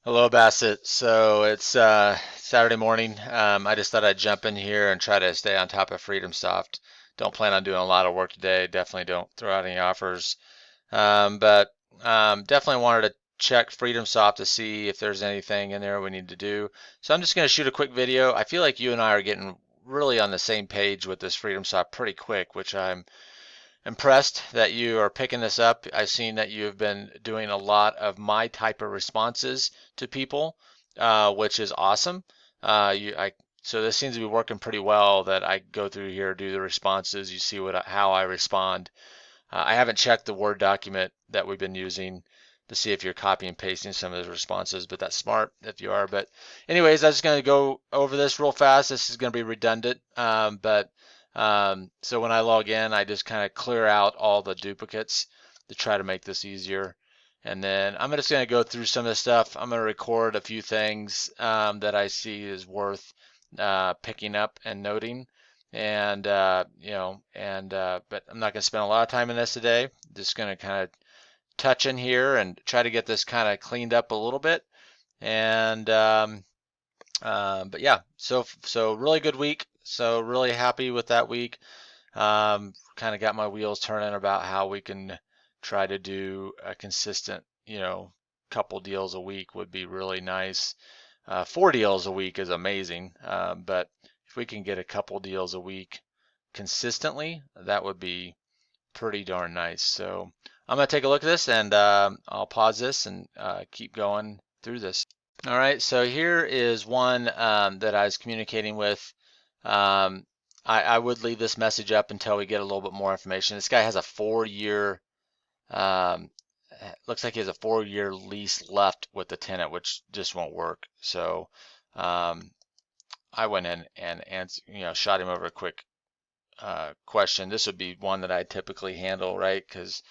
Hello, Bassett. So it's Saturday morning. I just thought I'd jump in here and try to stay on top of FreedomSoft. Don't plan on doing a lot of work today. Definitely don't throw out any offers. But definitely wanted to check FreedomSoft to see if there's anything in there we need to do. So I'm just going to shoot a quick video. I feel like you and I are getting really on the same page with this FreedomSoft pretty quick, which I'm impressed that you are picking this up. I've seen that you've been doing a lot of my type of responses to people, which is awesome. So this seems to be working pretty well that I go through here, do the responses. You see how I respond. I haven't checked the Word document that we've been using to see if you're copy and pasting some of those responses, but that's smart if you are. But anyways, I'm just going to go over this real fast. This is going to be redundant, but so when I log in, I just kind of clear out all the duplicates to try to make this easier. And then I'm just going to go through some of the stuff. I'm going to record a few things that I see is worth picking up and noting. But I'm not going to spend a lot of time in this today. Just going to kind of touch in here and try to get this kind of cleaned up a little bit. And but yeah, so really good week. So really happy with that week. Kind of got my wheels turning about how we can try to do a consistent, couple deals a week would be really nice. 4 deals a week is amazing, but if we can get a couple deals a week consistently, that would be pretty darn nice. So I'm going to take a look at this and I'll pause this and keep going through this. All right, so here is one that I was communicating with. Um, I would leave this message up until we get a little bit more information. This guy has a 4-year, um, looks like he has a 4-year lease left with the tenant, which just won't work. So um, I went in and shot him over a quick question. This would be one that I typically handle, right? Because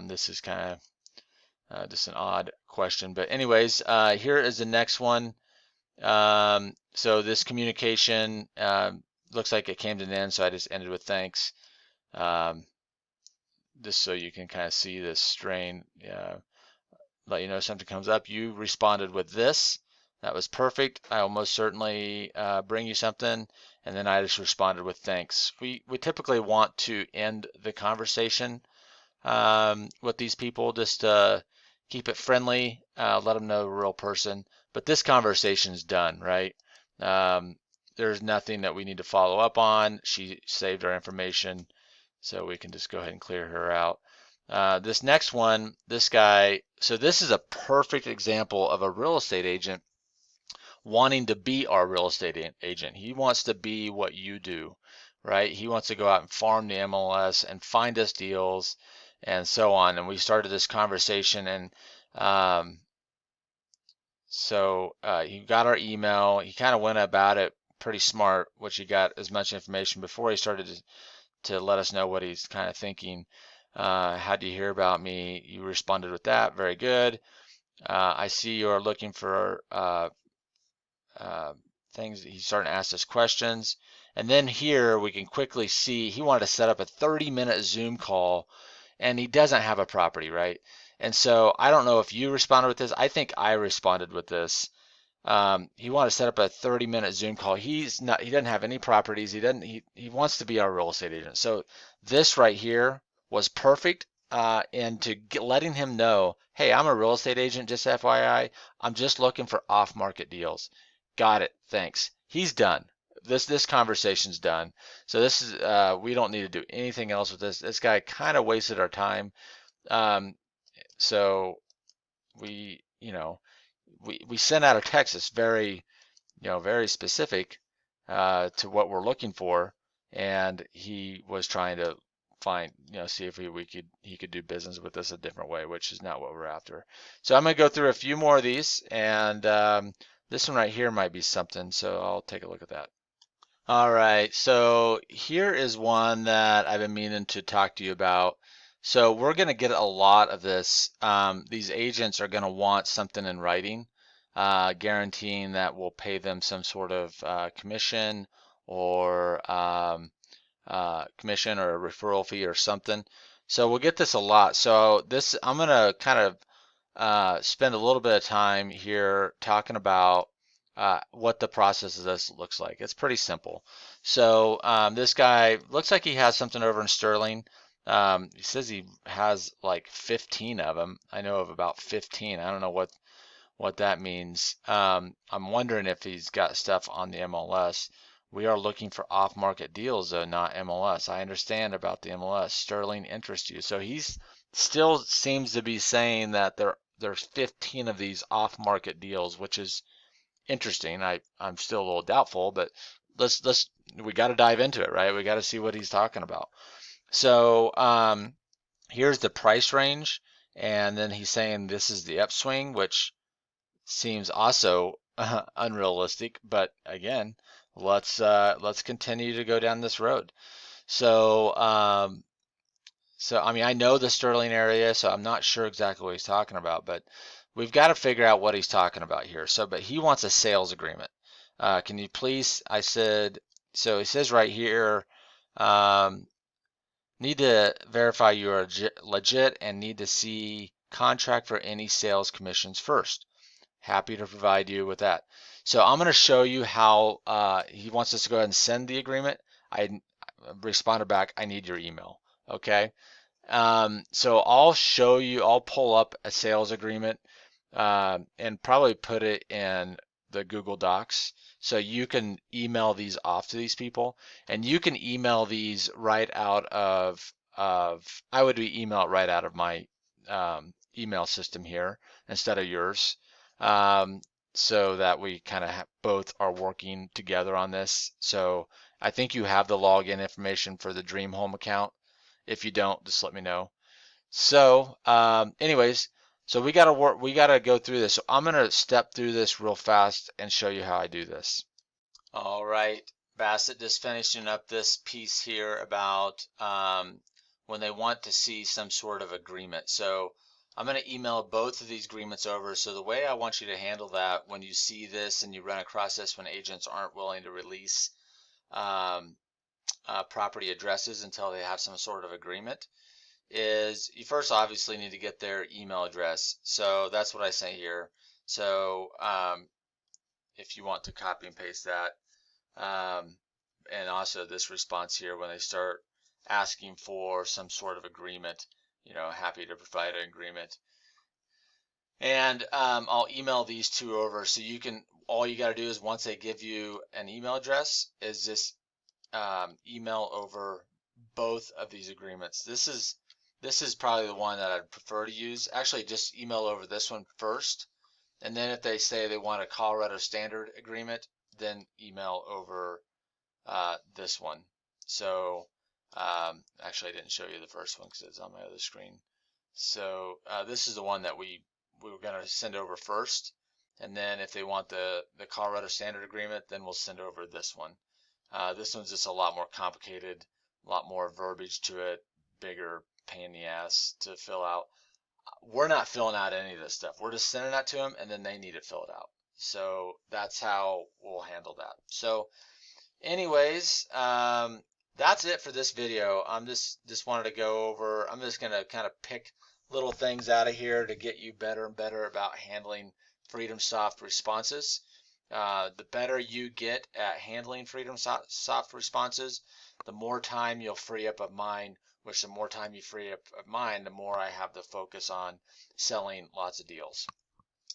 this is kind of just an odd question. But anyways, here is the next one. So this communication looks like it came to an end, so I just ended with thanks. Um, just so you can kind of see this strain. Let you know something comes up. You responded with this. That was perfect. I will most certainly bring you something. And then I just responded with thanks. We typically want to end the conversation with these people just to keep it friendly, let them know the real person. But this conversation's done, right? Um, there's nothing that we need to follow up on. She saved our information, so we can just go ahead and clear her out. This next one, this guy, so this is a perfect example of a real estate agent wanting to be our real estate agent. He wants to be what you do, right? He wants to go out and farm the MLS and find us deals and so on. And we started this conversation, and um, he got our email. He kind of went about it pretty smart, which he got as much information before he started to let us know what he's kind of thinking. How do you hear about me? You responded with that. Very good. I see you're looking for uh, things. He's starting to ask us questions. And then here we can quickly see he wanted to set up a 30-minute Zoom call and he doesn't have a property, right? And so I don't know if you responded with this. I think I responded with this. He wanted to set up a 30-minute Zoom call. He doesn't have any properties. He wants to be our real estate agent. So this right here was perfect. And letting him know, hey, I'm a real estate agent, just FYI. I'm just looking for off-market deals. Got it. Thanks. He's done. This conversation's done. So this is we don't need to do anything else with this. This guy kind of wasted our time. Um, so we, you know, we sent out a text that's very, very specific to what we're looking for, and he was trying to find, see if he could do business with us a different way, which is not what we're after. So I'm gonna go through a few more of these, and this one right here might be something. So I'll take a look at that. All right, so here is one that I've been meaning to talk to you about. So we're going to get a lot of this. These agents are going to want something in writing, guaranteeing that we'll pay them some sort of commission or a referral fee or something. So we'll get this a lot. So this, I'm going to kind of spend a little bit of time here talking about what the process of this looks like. It's pretty simple. So this guy looks like he has something over in Sterling. He says he has like 15 of them. I know of about 15. I don't know what that means. I'm wondering if he's got stuff on the MLS. We are looking for off-market deals, though, not MLS. I understand about the MLS. Sterling interests you. So he's still seems to be saying that there's 15 of these off-market deals, which is interesting. I'm still a little doubtful, but let's we got to dive into it, right? We got to see what he's talking about. So here's the price range, and then he's saying this is the upswing, which seems also unrealistic. But again, let's continue to go down this road. So so I mean I know the Sterling area, so I'm not sure exactly what he's talking about, but we've got to figure out what he's talking about here. So, but he wants a sales agreement. Can you please? I said. So he says right here. Um, Need to verify you are legit and need to see contract for any sales commissions first. Happy to provide you with that. So I'm going to show you how he wants us to go ahead and send the agreement. I responded back, I need your email. Okay. So I'll show you, I'll pull up a sales agreement and probably put it in the Google Docs so you can email these off to these people, and you can email these right out of I would email it right out of my email system here instead of yours, um, so that we kind of both are working together on this. So I think you have the login information for the Dream Home account. If you don't, just let me know. So, anyways, so we gotta go through this. So I'm gonna step through this real fast and show you how I do this. All right, Bassett, just finishing up this piece here about when they want to see some sort of agreement. So I'm going to email both of these agreements over. So the way I want you to handle that when you see this and you run across this when agents aren't willing to release um, property addresses until they have some sort of agreement is you first obviously need to get their email address. So that's what I say here. So if you want to copy and paste that, and also this response here when they start asking for some sort of agreement, happy to provide an agreement. And I'll email these two over so you can, all you got to do is once they give you an email address is just email over both of these agreements. This is probably the one that I'd prefer to use. Actually, just email over this one first, and then if they say they want a Colorado Standard agreement, then email over this one. So actually, I didn't show you the first one because it's on my other screen. So this is the one that we were going to send over first, and then if they want the Colorado Standard agreement, then we'll send over this one. This one's just a lot more complicated, a lot more verbiage to it, bigger pain in the ass to fill out. We're not filling out any of this stuff. We're just sending that to them, and then they need it filled out. So that's how we'll handle that. So anyways, that's it for this video. I'm just wanted to go over. I'm just gonna kind of pick little things out of here to get you better and better about handling FreedomSoft responses. The better you get at handling FreedomSoft responses, the more time you'll free up of mine, which the more time you free up of mine, the more I have to focus on selling lots of deals.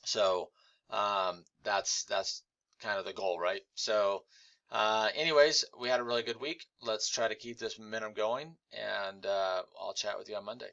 So that's kind of the goal, right? So anyways, we had a really good week. Let's try to keep this momentum going, and I'll chat with you on Monday.